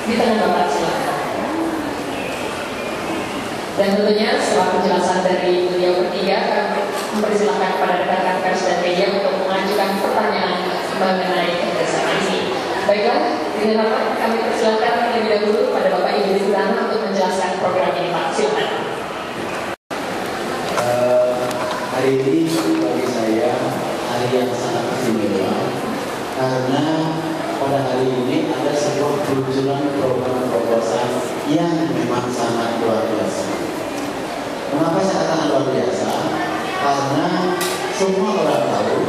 Di tangan Bapak silakan. Dan tentunya setelah penjelasan dari beliau bertiga, kami mempersilahkan kepada rekan-rekan pers dan media untuk mengajukan pertanyaan mengenai kerjasama ini. Baiklah, dengan hormat kami persilahkan terlebih dahulu pada Bapak Ibu Dirutana untuk menjelaskan program ini, Pak. Silakan. Hari ini bagi saya hari yang sangat istimewa karena pada hari ini ada sebuah peluncuran program terobosan yang memang sangat luar biasa. Mengapa saya katakan luar biasa? Karena semua orang tahu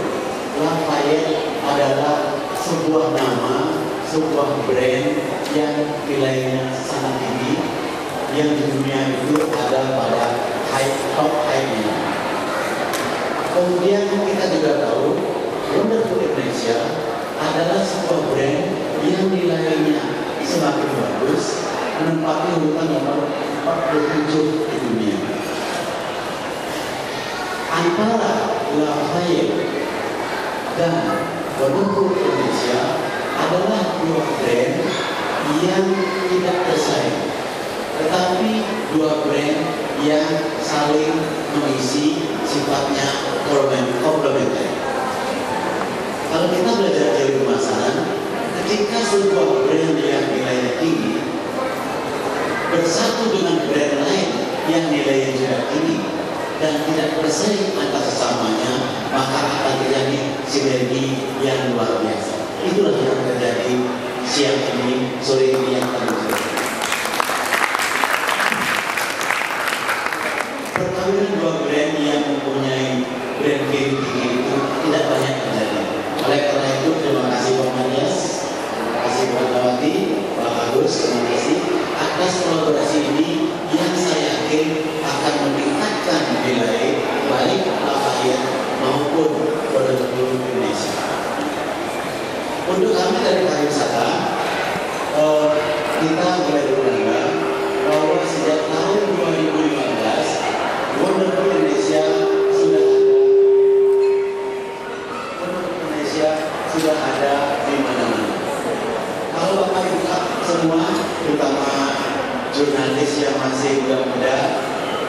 Lafayette adalah sebuah nama, sebuah brand yang nilainya sangat tinggi, yang di dunia itu ada pada top high-nya. Kemudian kita juga tahu Wonderful Indonesia adalah sebuah brand yang nilainya semakin bagus, menempati urutan nomor 47 di dunia. Antara Lafayette dan Wonderful Indonesia adalah dua brand yang tidak bersaing, tetapi dua brand yang saling mengisi, sifatnya komplementer. Kalau kita belajar teori pemasaran, ketika sebuah brand yang nilainya tinggi bersatu dengan brand lain yang nilainya juga tinggi dan tidak bersaing antar sesamanya, maka akan terjadi sinergi yang luar biasa. Itulah yang terjadi siang ini, sore ini yang terjadi. Perkawinan dua brand yang mempunyai brand tinggi itu tidak banyak terjadi. Oleh karena itu, terima kasih Pak Marias, terima kasih Pak Dawati, Pak Agus, terima kasih atas kolaborasi ini yang saya yakin akan meningkatkan nilai baik Lafayette maupun Wonderful Indonesia. Untuk kami dari pariwisata, kita mulai berbangga bahwa sejak tahun 2015 Wonderful Indonesia sudah ada di mana-mana. Kalau Bapak buka semua, terutama jurnalis yang masih muda-muda,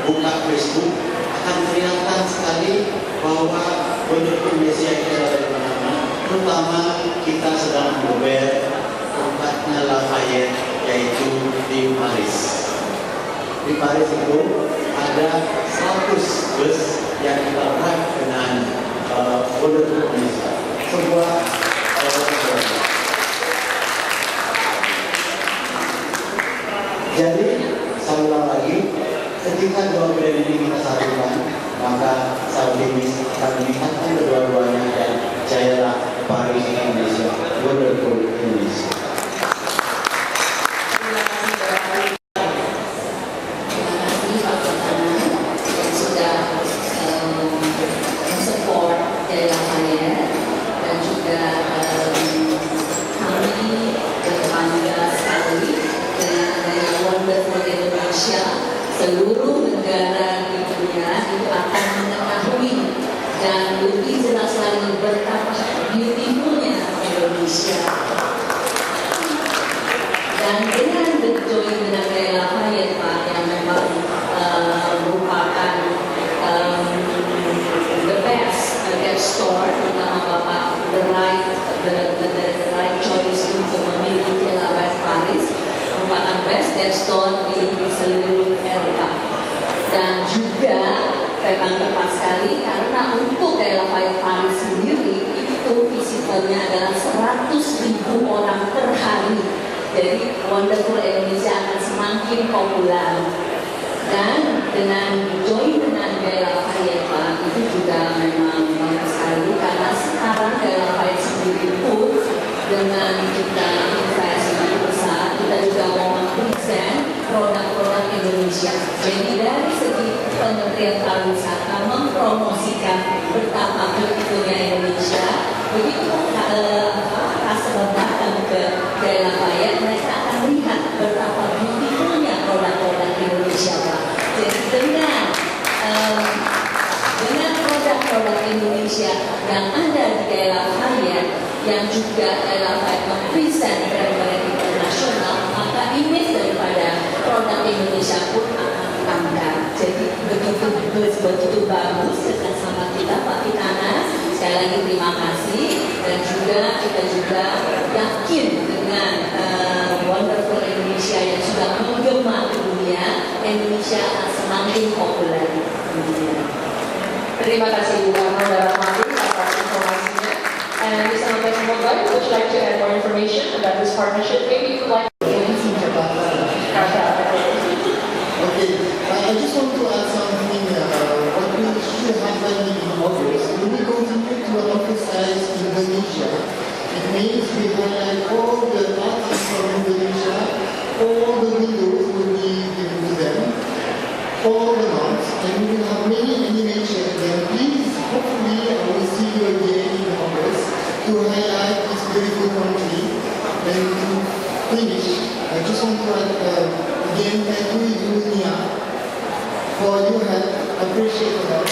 buka Facebook, akan kelihatan sekali bahwa Wonderful Indonesia itu ada di mana-mana. Terutama kita sedang mengober tempatnya Lafayette, yaitu di Paris. Di Paris itu ada 100 bus yang kita wrap dengan Wonderful Indonesia. Sebuah jadi saya ulang lagi, ketika dua brand ini kita satukan, maka saya optimis akan meningkatkan kedua-duanya dan jayalah Paris Indonesia, Wonderful Indonesia. Seluruh negara di dunia itu akan mengetahui dan lebih jelas lagi betapa beautifulnya Indonesia. Dan dengan berjoin dengan Gaya Lafayette, Pak, yang memang merupakan the best store, terutama Bapak the right choice untuk memiliki Lafayette Paris, merupakan best store di seluruh Eropa. Dan juga memang tepat sekali karena untuk Gaya Lafayette Paris sendiri itu visitornya adalah 100.000 orang per hari. Jadi Wonderful Indonesia akan semakin populer. Dan dengan join dengan Gaya Lafayette Pak, itu juga memang bagus sekali karena sekarang Gaya Lafayette sendiri pun dengan kita investasi besar, kita juga mau mempresent produk-produk Indonesia. Jadi dari segi Kementerian Pariwisata mempromosikan betapa beautifulnya Indonesia, begitu customer datang ke Gaya Lafayette, mereka akan melihat betapa beautifulnya produk-produk Indonesia, Pak. Jadi dengan produk-produk Indonesia yang ada di Gaya Lafayette, yang juga Gaya Lafayette mempresent brand-brand internasional, maka produk Indonesia pun akan tambah. Jadi begitu bagus kerjasama kita, Pak Pitana. Sekali lagi terima kasih, dan juga kita juga yakin dengan Wonderful Indonesia yang sudah menggema ke dunia, Indonesia akan semakin populer di dunia. Terima kasih Bu Karno dan Rahmati atas informasinya. And Mr. Matthias Mombay, would you like to add more information about this partnership? Maybe you would like Okay, I just want to add something. What will should happen in August, we will continue to emphasize Indonesia. It means we highlight all the artists from Indonesia, all the windows will be given to them, all the months, and we will have many animations. And please, hopefully, I will see you again in August to highlight this beautiful country. And to finish, I just want to add again, thank you, Dunia, for your help. I appreciate that.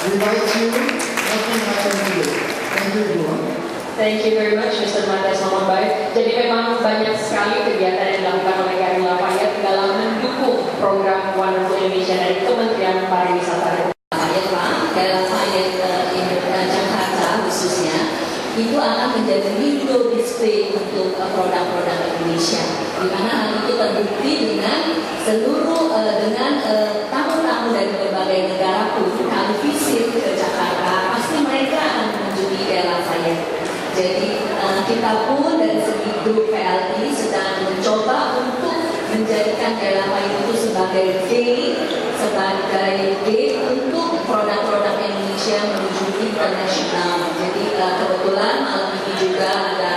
Without you, nothing happens today. Thank you, everyone. Thank you very much, Mr. Matthias Mombay. Jadi memang banyak sekali kegiatan yang dilakukan oleh Gary Lafayette dalam mendukung program Wonderful Indonesia dari Kementerian Pariwisata. Jakarta khususnya itu akan menjadi window display untuk produk-produk Indonesia, di mana hal itu terbukti dengan seluruh tamu-tamu dari berbagai negara pun kalau visit ke Jakarta pasti mereka akan mengunjungi Gary Lafayette. Jadi kita pun dari segi grup PLT sedang mencoba untuk menjadikan Gary Lafayette itu sebagai gate untuk produk-produk Indonesia menuju internasional. Jadi kebetulan malam ini juga ada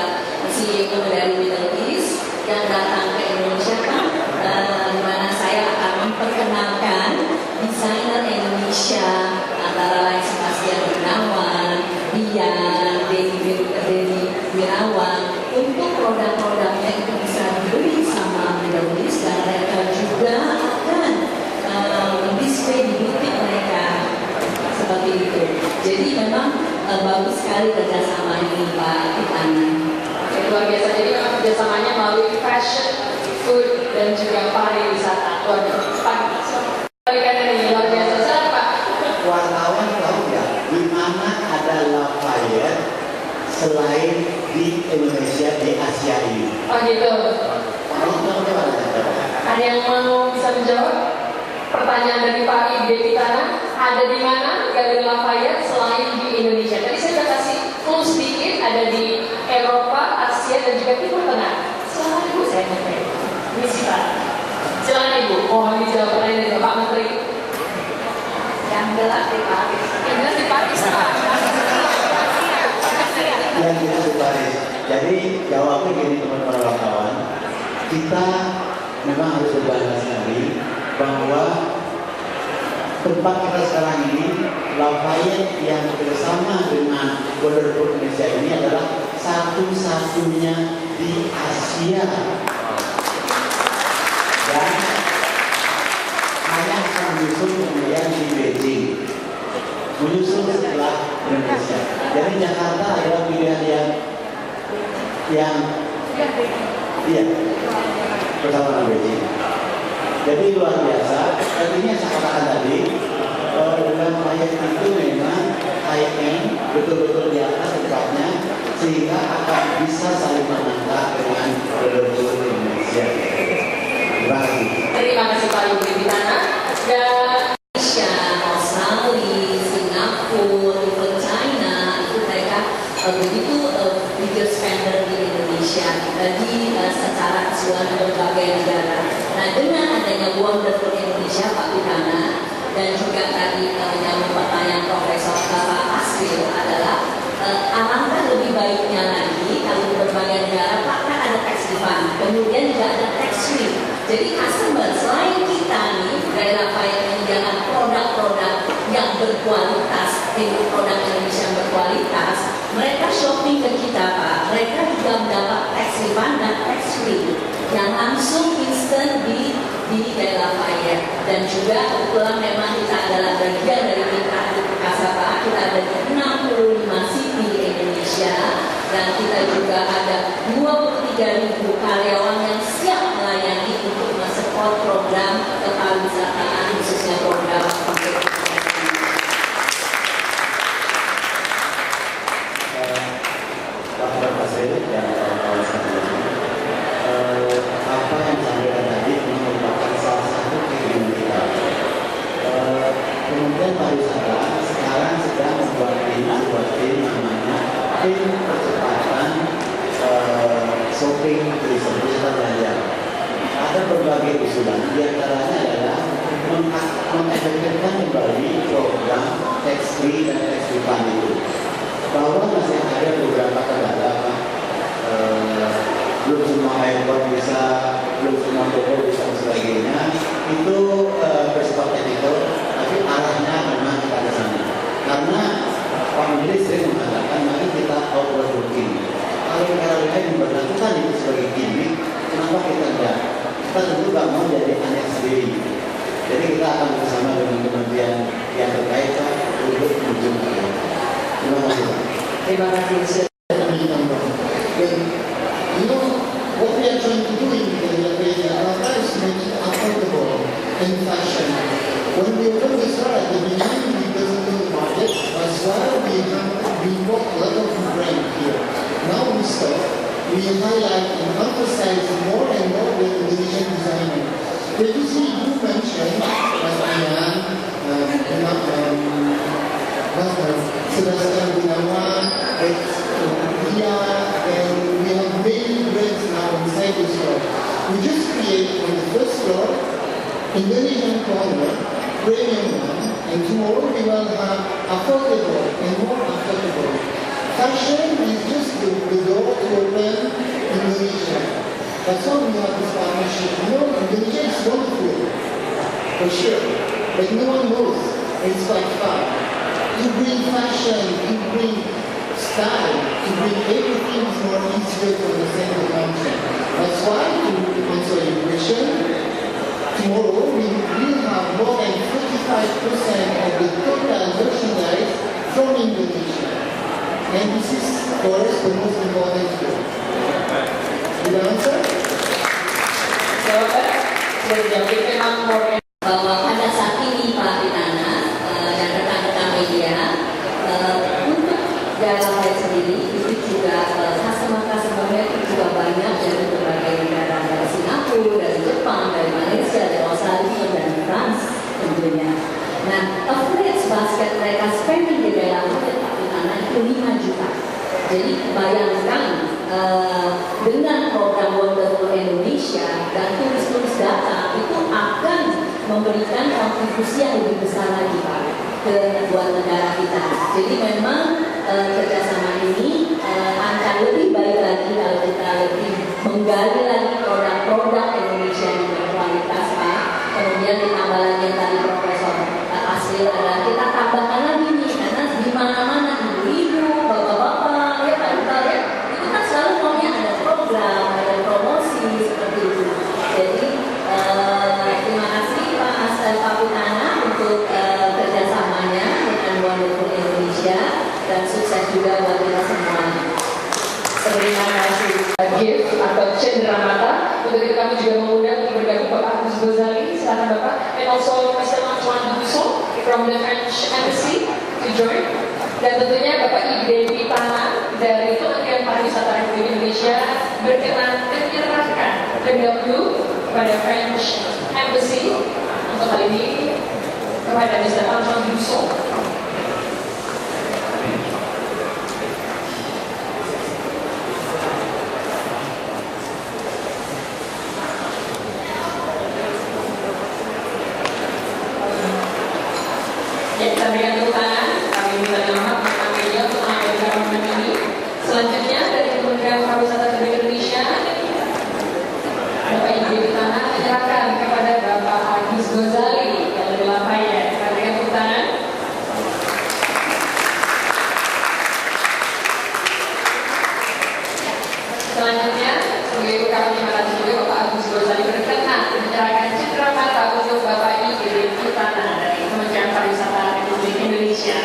CEO dari Middle East yang datang ke Indonesia, di mana saya akan memperkenalkan desainer Indonesia antara lain Sebastian Gunawan, Dian, Denny Wirawan, untuk produk-produknya itu bisa dibeli sama Middle East, dan mereka juga akan display di butik mereka seperti itu. Jadi memang bagus sekali kerjasama ini, Pak Pitana. Luar biasa, jadi memang kerjasamanya melalui fashion, food, dan juga pariwisata. Luar biasa. Luar biasa. Silakan Pak. Wartawan tahu nggak di mana ada Lafayette selain di Indonesia, di Asia ini? Oh gitu. Kalau tahu di mana? Ada yang mau bisa menjawab pertanyaan dari Pak Ide Pitana? Ada di mana Gary Lafayette selain di Indonesia? Tadi saya sudah kasih clue sedikit, ada di Eropa, Asia, dan juga Timur Tengah. Silakan Ibu, saya mau ini Pak. Silakan Ibu, mohon dijawab pertanyaan dari Pak Menteri. Yang jelas di Paris. Yang jelas di Paris, Pak. Yang jelas di Paris. Jadi jawabnya gini teman-teman wartawan, kita memang harus berbangga sekali bahwa tempat kita sekarang ini, Lafayette yang bersama dengan Wonderful Indonesia ini adalah satu-satunya di Asia, dan hanya akan menyusul kemudian di Beijing, menyusul setelah Indonesia. Jadi Jakarta adalah pilihan yang iya bersama dengan Beijing. Jadi luar biasa. Dan ini yang saya katakan tadi, dengan proyek itu memang high-end, betul-betul di atas tempatnya, sehingga akan bisa saling mengangkat dengan Wonderful Indonesia. Terima kasih. Terima kasih Pak Ibu Pitana. Dan Malaysia, Australia, Singapura, China, itu mereka begitu bigger spender di Indonesia, di secara keseluruhan berbagai negara. Nah, dengan adanya Wonderful Indonesia, Pak Pitana, dan juga tadi yang pertanyaan Profesor Bapak Asril adalah alangkah lebih baiknya lagi kalau di berbagai negara Pak kan ada tax refund, kemudian juga ada tax free. Jadi customer selain kita nih dari Lafayette menyediakan produk-produk yang berkualitas, produk Indonesia yang berkualitas, mereka shopping ke kita Pak, mereka juga mendapat tax refund dan tax free yang langsung instan di Lafayette. Dan juga kebetulan memang kita adalah bagian dari mitra Perkasa Pak, kita ada di 65 city Indonesia, dan kita juga ada 23.000 karyawan yang siap melayani untuk mensupport tapi percepatan shopping tourism, wisata belanja. Ada berbagai usulan, diantaranya adalah mengefektifkan kembali program tax free dan tax refund itu. Bahwa masih ada beberapa kendala, belum semua airport bisa, belum semua toko bisa dan sebagainya. Itu bersifat teknikal, tapi arahnya memang kita ke sana. Karena Pak Menteri sering mengatakan, mari kita outward looking. Kalau negara lain memperlakukan itu sebagai gimmick, kenapa kita enggak? Kita tentu nggak mau jadi aneh sendiri. Jadi kita akan bersama dengan kementerian yang terkait Pak untuk menuju ke sana. Terima kasih Pak. Terima kasih. You know, what we are trying to do in the Jakarta is make it affordable in fashion. When we opened this store at the beginning, we doesn't do the market. That's why we bought a lot of brand here. Now we stop. We highlight and emphasize more and more the Indonesian designer. Previously, you mentioned Mas Ian, Sebastian Gunawan, Dia, and we have many brands now inside the store. We just create on the first floor Indonesian corner, premium one, and tomorrow we will have affordable and more affordable. Fashion is just the door to open Indonesia. That's why we have this partnership. You know, Indonesia is wonderful, for sure, but no one knows. It's quite far. To bring fashion, to bring style, to bring everything is more easier to understand the country. That's why, to answer your question, tomorrow we will have more than 45% of the total merchandise from Indonesia. And this is, for us, the most important thing. Did I answer? Jawaban sudah dijawab. Memang more Bahwa pada saat ini Pak Pitana dan rekan-rekan media untuk Jalan sendiri itu juga customer-customernya itu juga banyak dari berbagai negara, dari Singapura, dari Jepang, dari Malaysia, dari Australia, dan France tentunya. Nah, average basket mereka spending di dalam outlet Pak Pitana itu 5 juta. Jadi bayangkan dengan program Wonderful Indonesia dan turis-turis datang itu akan memberikan kontribusi yang lebih besar lagi Pak buat negara kita. Jadi memang kerjasama ini akan lebih baik lagi kalau kita lebih menggali lagi produk-produk Indonesia yang berkualitas Pak. Kemudian ditambah lagi yang tadi Profesor Asril adalah kita tambahkan lagi nih, karena di mana-mana ibu-ibu, bapak-bapak, ya Pak ya, itu kan selalu maunya ada program, ada promosi seperti itu. Jadi terima kasih Pak Pitana untuk kerjasamanya dengan Wonderful Indonesia dan sukses juga buat kita semua. Terima kasih. Gift atau cenderamata. Untuk itu kami juga mengundang untuk bergabung Bapak Agus Gozali, silakan Bapak, and also Mr. Antoine Dusso from the French Embassy to join. Dan tentunya Bapak Ide Pitana dari Kementerian Pariwisata Republik Indonesia berkenan menyerahkan pendahulu kepada French Embassy untuk kali ini kepada Mr. Antoine Dusso. Ya, kita berikan tepuk tangan. Kami minta maaf kepada media untuk menghadirkan momen ini. Selanjutnya dari Kementerian Pariwisata Republik Indonesia, Bapak Ide Pitana menyerahkan kepada Bapak Agus Gozali yang lebih lampainya. Kita berikan tepuk tangan. Selanjutnya, sebagai ungkapan terima kasih juga Bapak Agus Gozali berkenan menyerahkan cenderamata untuk Bapak Ide Pitana dari Kementerian Pariwisata Republik Indonesia.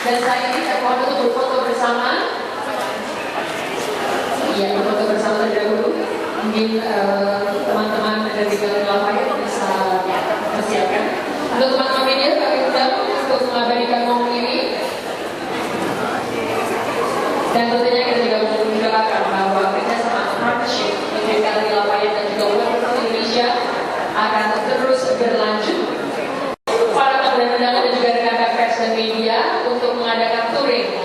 Dan saat ini saya mohon untuk berfoto bersama. Iya, berfoto bersama terlebih dahulu. Mungkin teman-teman dari Galeri Lafayette bisa persiapkan. Untuk teman-teman media, kami undang untuk mengabadikan momen ini. Dan tentunya kita juga mengungkapkan bahwa kerjasama partnership dengan Galeri Lafayette akan terus berlanjut. Para tamu dan undangan dan juga rekan-rekan pers dan media untuk mengadakan touring